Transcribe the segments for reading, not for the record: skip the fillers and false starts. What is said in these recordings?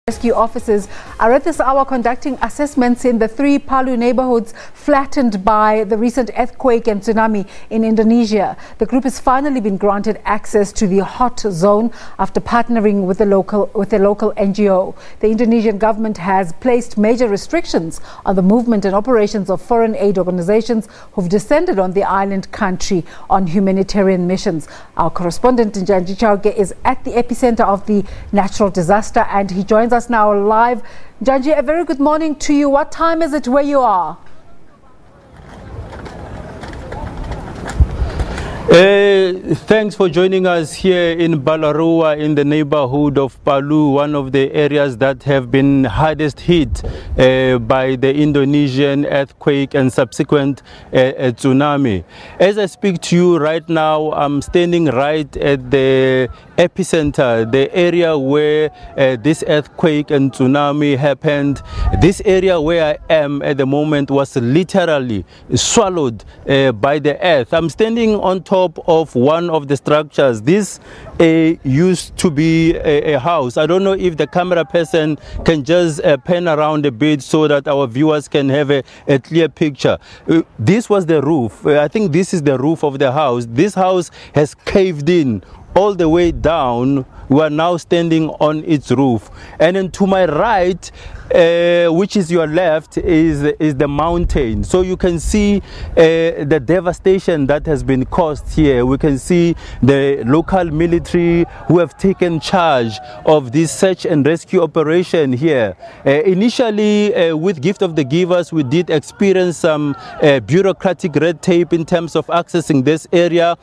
Rescue officers are at this hour conducting assessments in the 3 Palu neighbourhoods flattened by the recent earthquake and tsunami in Indonesia. The group has finally been granted access to the hot zone after partnering with a local NGO. The Indonesian government has placed major restrictions on the movement and operations of foreign aid organizations who've descended on the island country on humanitarian missions. Our correspondent Njanji Chauke is at the epicentre of the natural disaster and he joins us now live. Njanji, a very good morning to you. What time is it where you are? Thanks for joining us here in Balarua in the neighborhood of Palu, one of the areas that have been hardest hit by the Indonesian earthquake and subsequent tsunami. As I speak to you right now, I'm standing right at the epicenter, the area where this earthquake and tsunami happened. This area where I am at the moment was literally swallowed by the earth. I'm standing on top of one of the structures. This used to be a house. I don't know if the camera person can just pan around a bit so that our viewers can have a clear picture. This was the roof. I think this is the roof of the house. This house has caved in all the way down. We are now standing on its roof, and then to my right, which is your left, is the mountain. So you can see the devastation that has been caused here. We can see the local military who have taken charge of this search and rescue operation here. Initially, with Gift of the Givers, we did experience some bureaucratic red tape in terms of accessing this area,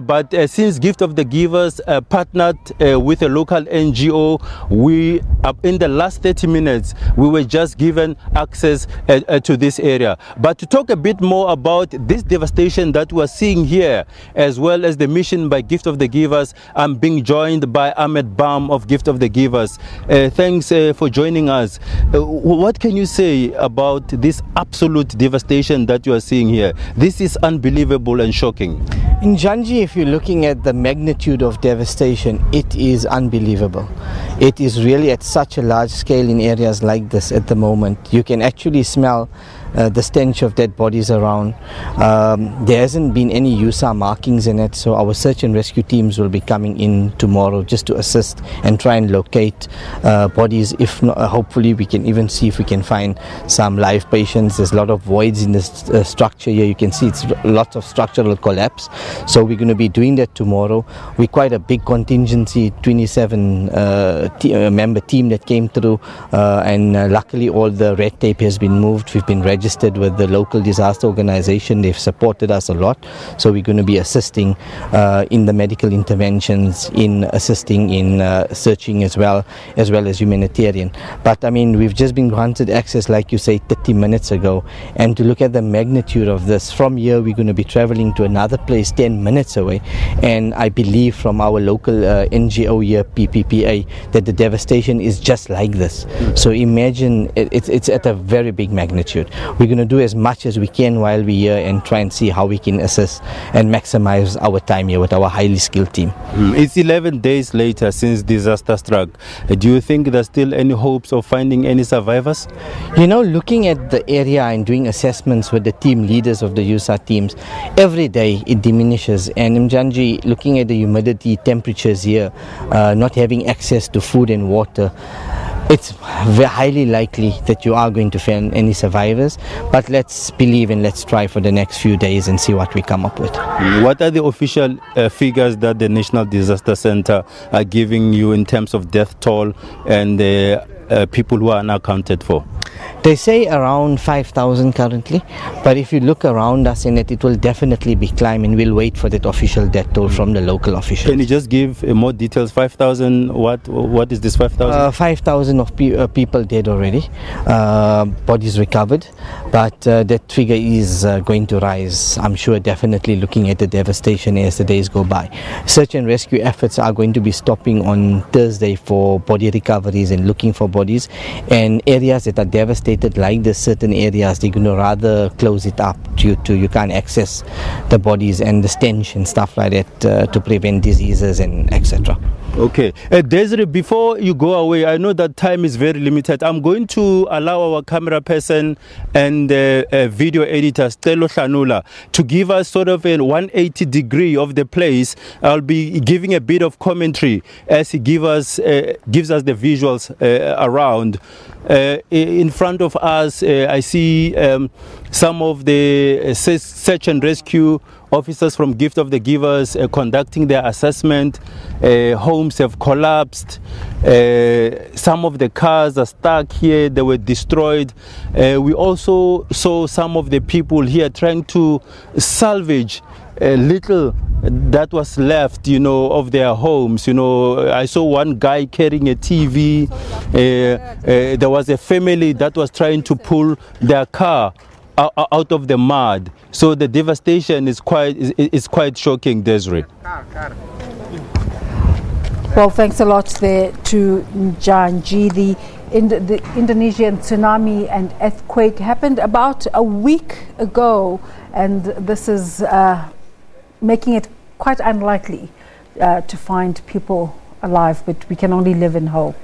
but since Gift of the Givers partnered with a local NGO, we in the last 30 minutes we were just given access to this area. But to talk a bit more about this devastation that we're seeing here, as well as the mission by Gift of the Givers, I'm being joined by Ahmed Bam of Gift of the Givers. Thanks for joining us. What can you say about this absolute devastation that you are seeing here? This is unbelievable and shocking. In Njanji, if you're looking at the magnitude of devastation, it is unbelievable. It is really at such a large scale in areas like this at the moment. You can actually smell the stench of dead bodies around. There hasn't been any USA markings in it, so our search and rescue teams will be coming in tomorrow just to assist and try and locate bodies. If not, hopefully we can even see if we can find some live patients. There's a lot of voids in this structure here. You can see it's lots of structural collapse, so we're going to be doing that tomorrow. We're quite a big contingency, 27 member team that came through, and luckily all the red tape has been moved. We've been registered with the local disaster organization. They've supported us a lot, so we're going to be assisting in the medical interventions, in assisting in searching as well as humanitarian. But I mean, we've just been granted access, like you say, 30 minutes ago, and to look at the magnitude of this, from here we're going to be traveling to another place 10 minutes away, and I believe from our local NGO here, PPPA, that the devastation is just like this. So imagine it's at a very big magnitude. We're going to do as much as we can while we're here and try and see how we can assist and maximize our time here with our highly skilled team. It's 11 days later since disaster struck. Do you think there's still any hopes of finding any survivors? You know, looking at the area and doing assessments with the team leaders of the USA teams, every day it diminishes. And Njanji, looking at the humidity, temperatures here, not having access to food and water, it's very highly likely that you are going to find any survivors, but let's believe and let's try for the next few days and see what we come up with. What are the official figures that the National Disaster Center are giving you in terms of death toll and people who are unaccounted for? They say around 5,000 currently, but if you look around us in it will definitely be climbing. We'll wait for that official death toll from the local officials. Can you just give more details? 5,000, what is this 5,000? 5,000 of people dead already, bodies recovered, but that figure is going to rise, I'm sure, definitely looking at the devastation as the days go by. Search and rescue efforts are going to be stopping on Thursday for body recoveries and looking for bodies, and areas that are devastated like this, certain areas, they're going to rather close it up due to you can't access the bodies and the stench and stuff like that to prevent diseases and etc. Okay. Desiree, before you go away, I know that time is very limited. I'm going to allow our camera person and video editor, Stelo Shanula, to give us sort of a 180 degree of the place. I'll be giving a bit of commentary as he gives us the visuals around. In front of us, I see some of the search and rescue officers from Gift of the Givers conducting their assessment. Homes have collapsed. Some of the cars are stuck here. They were destroyed. We also saw some of the people here trying to salvage a little that was left, you know, of their homes. You know, I saw one guy carrying a TV. There was a family that was trying to pull their car out of the mud. So the devastation is quite shocking, Desiree. Well, thanks a lot there to Njanji. The Indonesian tsunami and earthquake happened about a week ago, and this is making it quite unlikely to find people alive, but we can only live in hope.